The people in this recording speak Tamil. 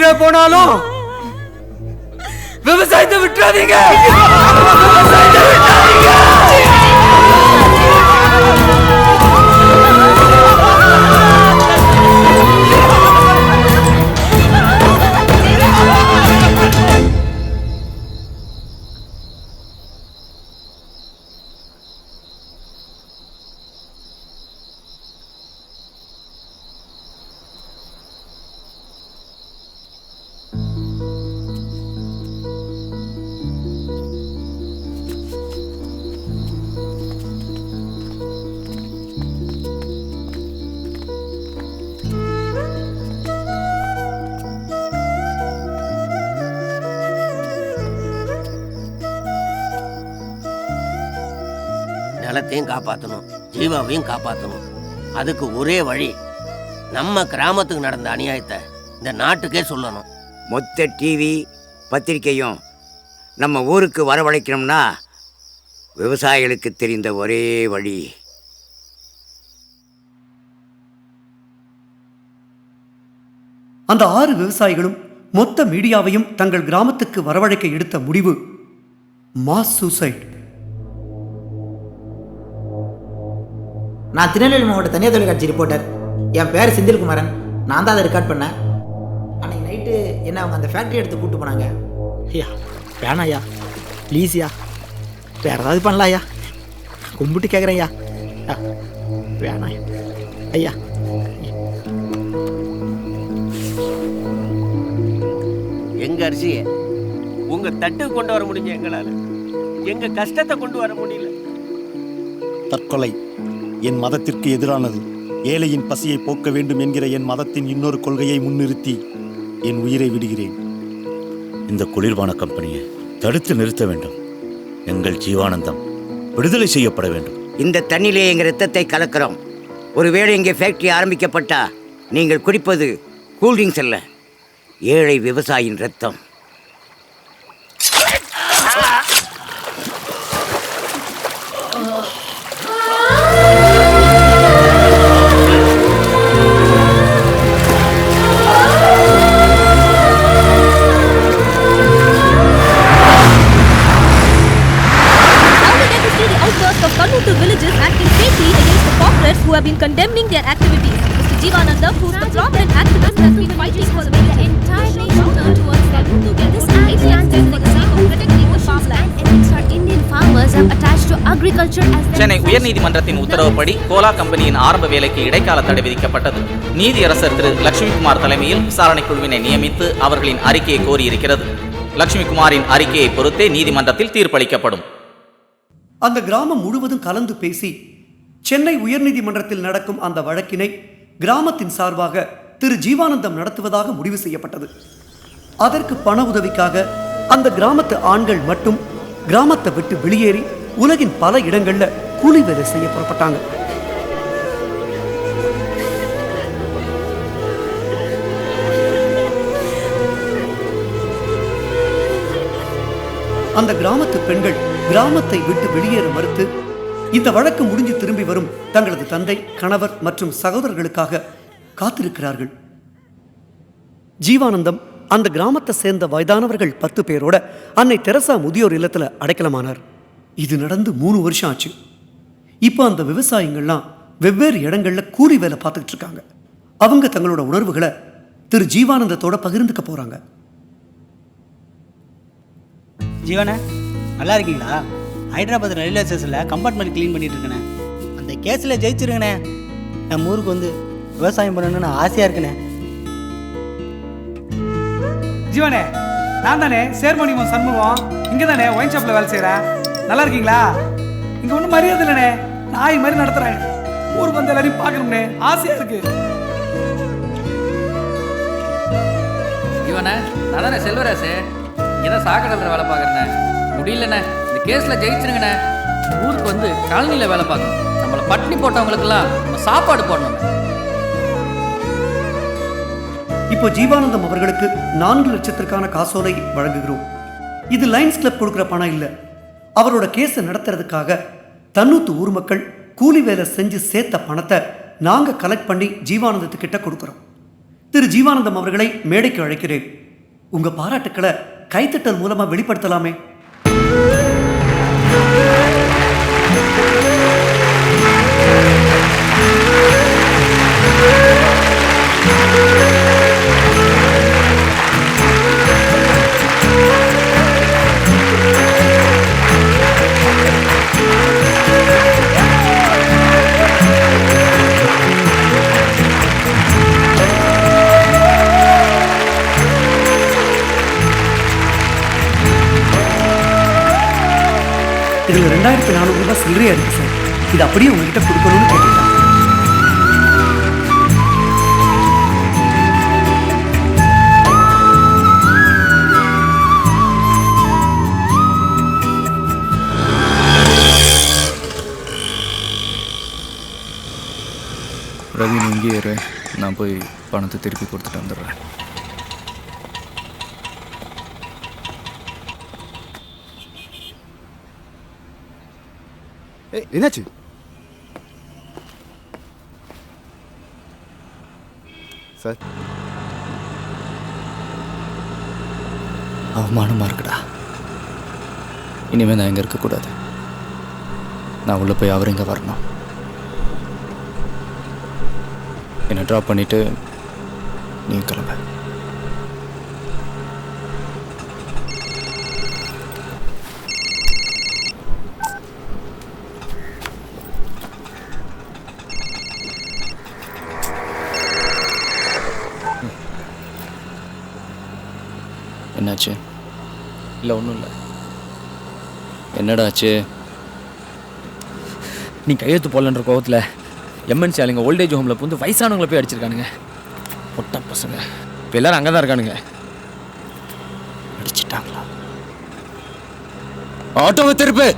உயிரே போனாலும் விவசாயத்தை விட்டுறாதீங்க. நிலத்தையும் காப்பாற்றணும், ஜீவாவையும் காப்பாற்றணும். அதுக்கு ஒரே வழி, நம்ம கிராமத்துக்கு நடந்த அநியாயத்தை இந்த நாட்டுக்கே சொல்லணும். மொத்த டிவி பத்திரிக்கையும் நம்ம ஊருக்கு வரவழைக்கணும்னா விவசாயிகளுக்கு தெரிந்த ஒரே வழி. அந்த 6 விவசாயிகளும் மொத்த மீடியாவையும் தங்கள் கிராமத்துக்கு வரவழைக்க எடுத்த முடிவு மாஸ் சூசைட். நான் திருநெல்வேலி மாவட்ட தனியார் தொலைக்காட்சி ரிப்போர்ட்டர். என் பேர் செந்தில்குமாரன். நான் தான் அதை ரெக்கார்ட் பண்ணேன். அன்னைக்கு நைட்டு என்ன அவங்க அந்த ஃபேக்ட்ரி எடுத்து கூப்பிட்டு போனாங்க. ஐயா வேணாம் ஐயா, ப்ளீஸ்யா, வேறு ஏதாவது பண்ணலாம் ஐயா, கும்பிட்டு கேட்குறேன் ஐயா, வேணாம் ஐயா. எங்க அரிசியை உங்க தட்டுக்கு கொண்டு வர முடிஞ்ச எங்களால் எங்க கஷ்டத்தை கொண்டு வர முடியல. தற்கொலை என் மதத்திற்கு எதிரானது. ஏழையின் பசியை போக்க வேண்டும் என்கிற என் மதத்தின் இன்னொரு கொள்கையை முன்னிறுத்தி என் உயிரை விடுகிறேன். இந்த குளிர்பான கம்பெனியை தடுத்து நிறுத்த வேண்டும். எங்கள் ஜீவானந்தம் விடுதலை செய்யப்பட வேண்டும். இந்த தண்ணியிலே எங்கள் ரத்தத்தை கலக்கிறோம். ஒருவேளை இங்கே ஃபேக்டரி ஆரம்பிக்கப்பட்டா நீங்கள் குடிப்பது கூல்ட்ரிங்க்ஸ் அல்ல, ஏழை விவசாயியின் ரத்தம். Villages acting safely against the corporates who have been condemning their activities. Mr. Jeevanandam, who is the prominent activist, has been fighting for the entire nation towards Kaluthu get this island for the sake of protecting the farmland. Ethics are Indian farmers are attached to agriculture as their Chennai உயர்நீதிமன்றத்தின் உத்தரவுப்படி கோலா கம்பெனியின் ஆரம்ப வேலைக்கு இடைக்கால தடை விதிக்கப்பட்டது. நீதியரசர் திரு லட்சுமிகுமார் தலைமையில் விசாரணை குழுவினை நியமித்து அவர்களின் அறிக்கையை கோரியிருக்கிறது. லட்சுமிகுமாரின் அறிக்கையை பொறுத்தே நீதிமன்றத்தில் தீர்ப்பளிக்கப்படும். அந்த கிராமம் முழுவதும் கலந்து பேசி சென்னை உயர்நீதிமன்றத்தில் நடக்கும் அந்த வழக்கினை கிராமத்தின் சார்பாக திரு ஜீவானந்தம் நடத்துவதாக முடிவு செய்யப்பட்டது. அதற்கு பண உதவிக்காக அந்த கிராமத்து ஆண்கள் மட்டும் கிராமத்தை விட்டு வெளியேறி உலகின் பல இடங்கள்ல கூலி வேலை செய்ய புறப்பட்டாங்க. அந்த கிராமத்து பெண்கள் கிராமத்தை விட்டு வெளியேற மறுத்து இந்த வழக்கு முடிஞ்சு திரும்பி வரும் தங்களது தந்தை, கணவர் மற்றும் சகோதரர்களுக்காக காத்திருக்கிறார்கள். ஜீவானந்தம் அந்த கிராமத்தை சேர்ந்த வயதானவர்கள் 10 பேரோட அன்னை தெரசா முதியோர் இல்லத்தில் அடைக்கலமானார். இது நடந்து 3 வருஷம் ஆச்சு. இப்போ அந்த விவசாயிகள்லாம் வெவ்வேறு இடங்கள்ல கூலி வேலை பார்த்துக்கிட்டு இருக்காங்க. அவங்க தங்களோட உணர்வுகளை திரு ஜீவானந்தத்தோட பகிர்ந்துக்க போறாங்க. ஜீவன நல்லா இருக்கீங்களா? ஹைதராபாத் ரயில்வே ஸ்டேஷனில் கம்பார்ட்மெண்ட் க்ளீன் பண்ணிட்டு இருக்கேண்ணே. அந்த கேஸில் ஜெயிச்சிருங்கண்ணே. நம்ம ஊருக்கு வந்து விவசாயம் பண்ணணும்னு ஆசையாக இருக்குண்ணே. ஜீவனே, நான் தானே சேர்மணியம் சண்முகம். இங்கே தானே ஒயின் ஷாப்பில் வேலை செய்கிறேன். நல்லா இருக்கீங்களா? இங்கே ஒன்றும் மரியாதை இல்லைண்ணே, நாய் மாதிரி நடத்துகிறேன். ஊருக்கு வந்து எல்லாரையும் பார்க்கணும்னே, ஆசையாக இருக்கு. ஜீவனே, நான் தானே செல்வராசு. இங்கே தான் சாக்கடை வேலை பார்க்குறேண்ணே. முடியலண்ணே, இந்த கேஸில் ஜெயிச்சிருங்கண்ணே. ஊருக்கு வந்து காலனியில் வேலை பார்க்கணும். நம்மளை பட்டினி போட்டவங்களுக்கெல்லாம் நம்ம சாப்பாடு போடணும். இப்போ ஜீவானந்தம் அவர்களுக்கு 4 லட்சத்திற்கான காசோலை வழங்குகிறோம். இது லைன்ஸ் கிளப் கொடுக்குற பணம் இல்லை. அவரோட கேஸை நடத்துறதுக்காக தன்னூத்து ஊர் மக்கள் கூலி வேலை செஞ்சு சேர்த்த பணத்தை நாங்கள் கலெக்ட் பண்ணி ஜீவானந்தத்துக்கிட்ட கொடுக்குறோம். திரு ஜீவானந்தம் அவர்களை மேடைக்கு அழைக்கிறேன். உங்க பாராட்டுக்களை கைத்தட்டல் மூலமா வெளிப்படுத்தலாமே. இதுல 2400 ரூபாய் சில்லறையா இருக்கு சார். இது அப்படியே உங்ககிட்ட கொடுக்கணும்னு கேட்டுட்டான். ரவி, நீ இங்கே இரு, நான் போய் பணத்தை திருப்பி கொடுத்துட்டு வந்துடுறேன். என்னாச்சு? சார், அவமானமா இருக்குடா. இனிமே நான் இங்கே இருக்கக்கூடாது. நான் உள்ள போய் அவர் இங்கே வரணும். என்னை ட்ராப் பண்ணிட்டு நீ கிளம்ப. என்னாச்சு? இல்லை, ஒன்றும் இல்லை. என்னடா ஆச்சு? நீ கையெழுத்து போடலன்ற கோவத்தில் எம்என்சி ஆளுங்க ஓல்டேஜ் ஹோமில் புந்து வயசானவங்களை போய் அடிச்சிருக்கானுங்க. பொட்ட பசங்க இப்போ எல்லாரும் அங்கே தான் இருக்கானுங்க. அடிச்சிட்டாங்களா? ஆட்டோவை திருப்பு.